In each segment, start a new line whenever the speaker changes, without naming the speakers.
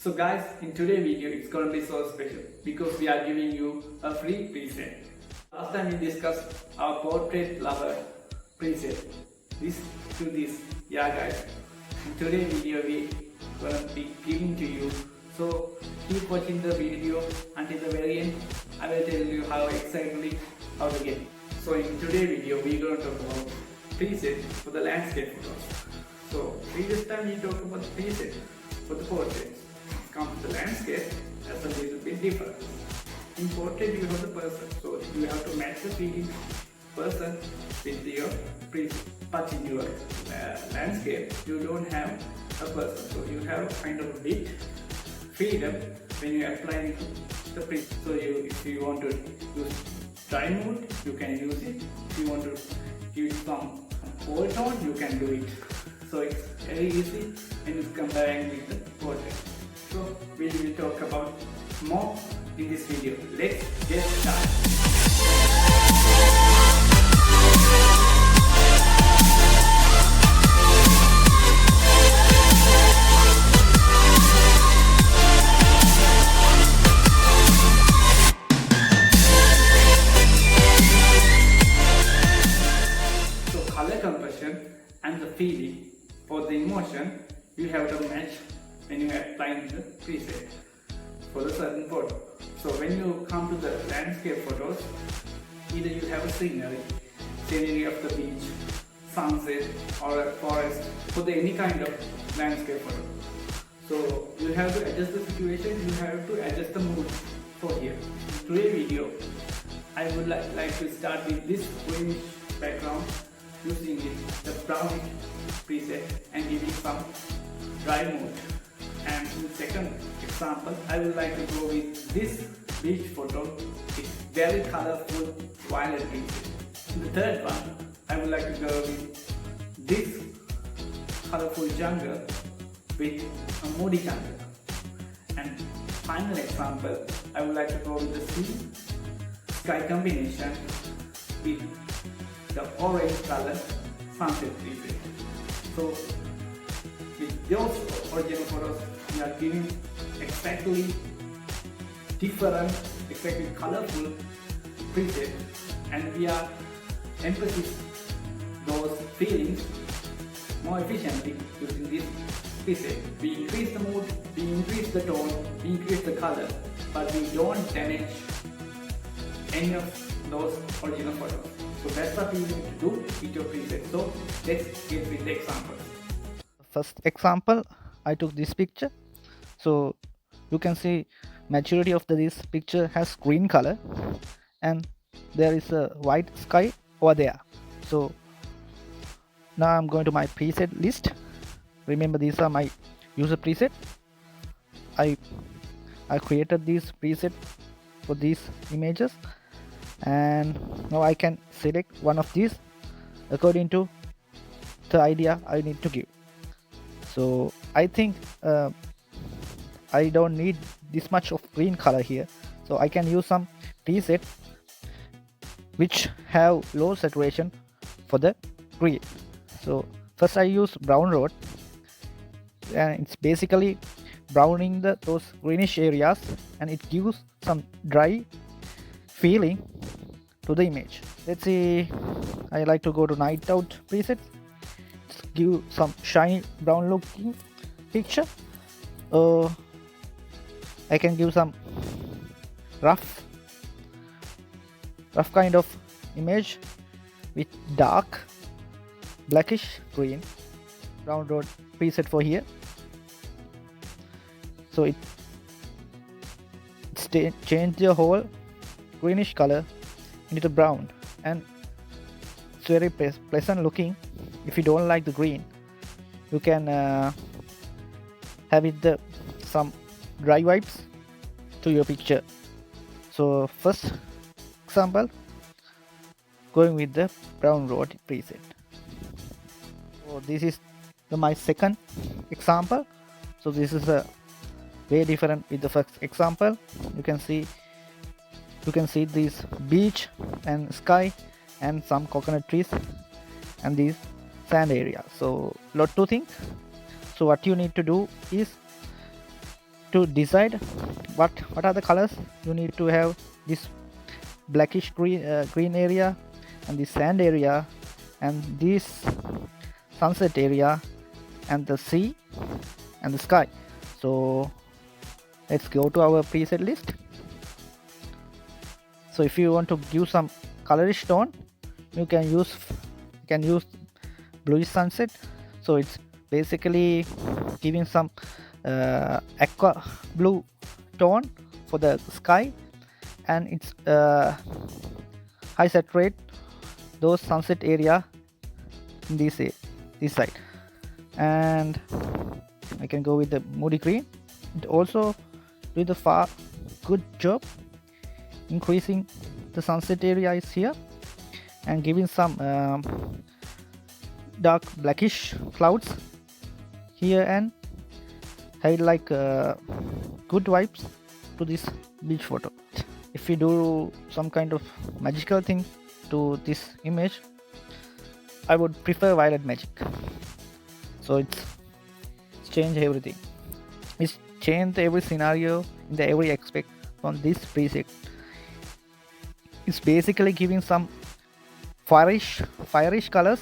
So guys, in today's video it's gonna be so special because we are giving you a free preset. Last time we discussed our portrait lover preset. Yeah guys, in today's video we gonna be giving to you. So keep watching the video until the very end. I will tell you how exactly how to get it. So in today's video we gonna talk about preset for the landscape photos. So previous time we talked about the preset for the portraits. Come to the landscape as a little bit different. In portrait you have the person, so you have to match the feeling person with your preset. But in your landscape you don't have a person, so you have kind of a bit freedom when you apply the preset. So if you want to use dry mode, you can use it. If you want to use some cold tone, you can do it. So it's very easy when you comparing with the portrait. So we will talk about more in this video. Let's get started. So color compression and the feeling for the emotion you have to match when you are applying the preset for the certain photo. So when you come to the landscape photos, either you have a scenery of the beach, sunset or a forest, for any kind of landscape photo. So you have to adjust the situation, you have to adjust the mood for here. In today's video, I would like to start with this greenish background using the brown preset and giving some dry mode. And in the second example, I would like to go with this beach photo. It's very colorful violet preset. In the third one, I would like to go with this colorful jungle with a moody jungle. And final example, I would like to go with the sea sky combination with the orange color sunset preset. So with those original photos, we are giving exactly different, exactly colorful preset, and we are emphasizing those feelings more efficiently using this preset. We increase the mood, we increase the tone, we increase the color, but we don't damage any of those original photos. So that's what we need to do with your preset. So let's get with the examples.
First example, I took this picture. So you can see majority of this picture has green color and there is a white sky over there. So now I'm going to my preset list. Remember, these are my user preset. I created this preset for these images, and now I can select one of these according to the idea I need to give. So I think I don't need this much of green color here, so I can use some preset which have low saturation for the green. So first I use brown road, and it's basically browning those greenish areas, and it gives some dry feeling to the image. Let's see, I like to go to night out preset. Give some shiny brown looking picture. I can give some rough kind of image with dark blackish green. Brown road preset for here. So it change the whole greenish color into brown, and it's very pleasant looking. If you don't like the green, you can have it some dry vibes to your picture. So first example, going with the brown road preset. So this is my second example. So this is a way different with the first example. You can see this beach and sky and some coconut trees and these sand area. So lot to think. So what you need to do is to decide what are the colors, you need to have this blackish green area and the sand area and this sunset area and the sea and the sky. So let's go to our preset list. So if you want to give some colorish tone, you can use bluish sunset. So it's basically giving some aqua blue tone for the sky, and it's high saturate those sunset area in this side. And I can go with the moody green. It also do the far good job increasing the sunset area is here and giving some dark blackish clouds here and had like good vibes to this beach photo. If we do some kind of magical thing to this image, I would prefer violet magic. So it's changed everything. It's changed every scenario in the every aspect on this preset. It's basically giving some fireish colors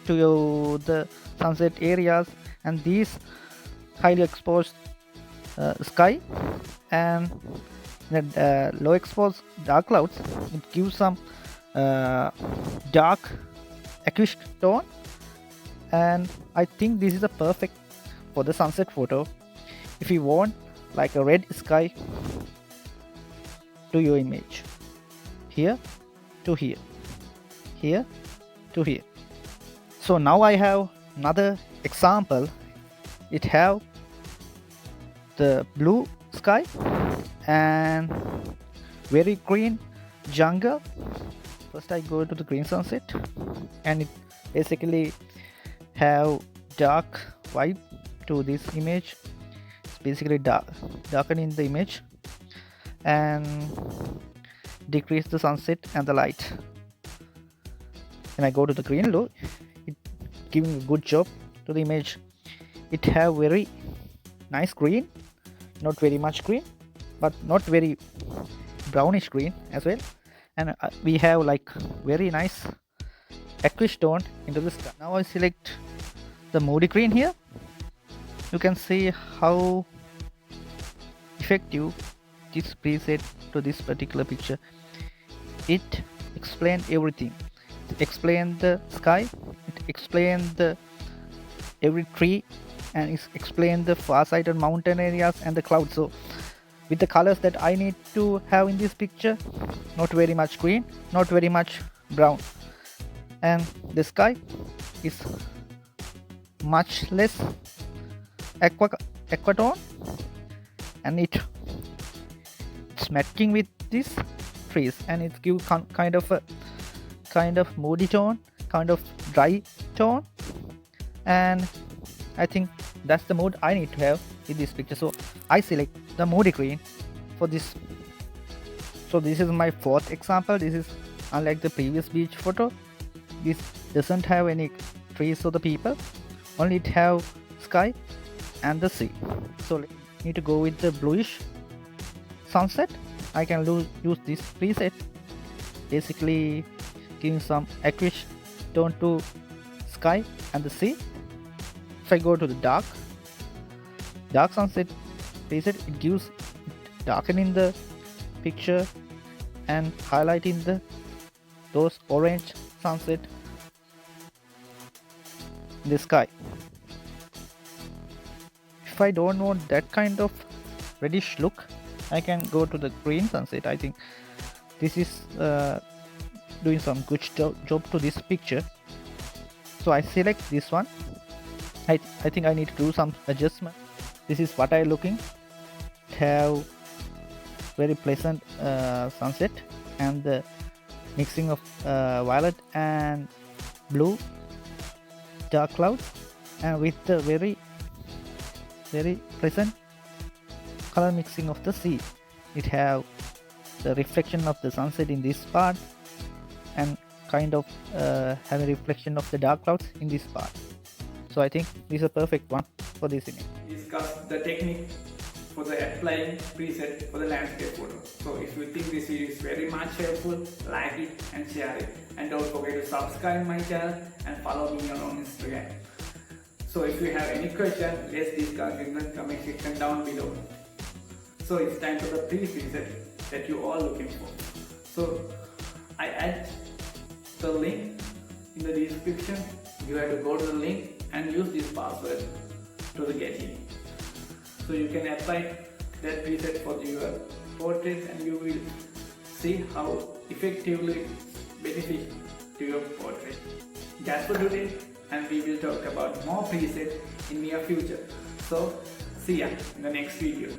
to the sunset areas and these highly exposed sky, and the low exposed dark clouds, it gives some dark aqueous tone, and I think this is a perfect for the sunset photo if you want like a red sky to your image, here to here, here to here. So now I have another example. It have the blue sky and very green jungle. First I go to the green sunset, and it basically have dark vibe to this image. It's basically darkening the image and decrease the sunset and the light. When I go to the green look, it giving a good job to the image. It have very nice green, not very much green, but not very brownish green as well, and we have like very nice aqueous tone into the sky. Now I select the moody green here. You can see how effective this preset to this particular picture. It explained everything. It explained the sky, it explained the every tree, and it explained the far-sighted mountain areas and the clouds. So with the colors that I need to have in this picture, not very much green, not very much brown, and the sky is much less aquatone, and it's matching with these trees, and it gives kind of moody tone, kind of dry tone, and I think that's the mood I need to have in this picture. So I select the moody green for this. So this is my fourth example. This is unlike the previous beach photo. This doesn't have any trees or the people, only it have sky and the sea. So need to go with the bluish sunset. I can use this preset, basically giving some aqueous tone to sky and the sea. If I go to the dark sunset preset, it gives darkening the picture and highlighting those orange sunset in the sky. If I don't want that kind of reddish look, I can go to the green sunset. I think this is doing some good job to this picture. So I select this one. I think I need to do some adjustment. This is what I'm looking. Have very pleasant sunset and the mixing of violet and blue dark clouds, and with the very pleasant color mixing of the sea. It have the reflection of the sunset in this part and kind of have a reflection of the dark clouds in this part. So I think this is a perfect one for this image.
Discuss the technique for the applying preset for the landscape photo. So if you think this video is very much helpful, like it and share it. And don't forget to subscribe my channel and follow me on Instagram. So if you have any question, let's discuss in the comment section down below. So it's time for the preset that you all looking for. So I add the link in the description. You have to go to the link and use this password to get in. So you can apply that preset for your portraits and you will see how effectively benefit to your portrait. That's for today, and we will talk about more presets in near future. So see ya in the next video.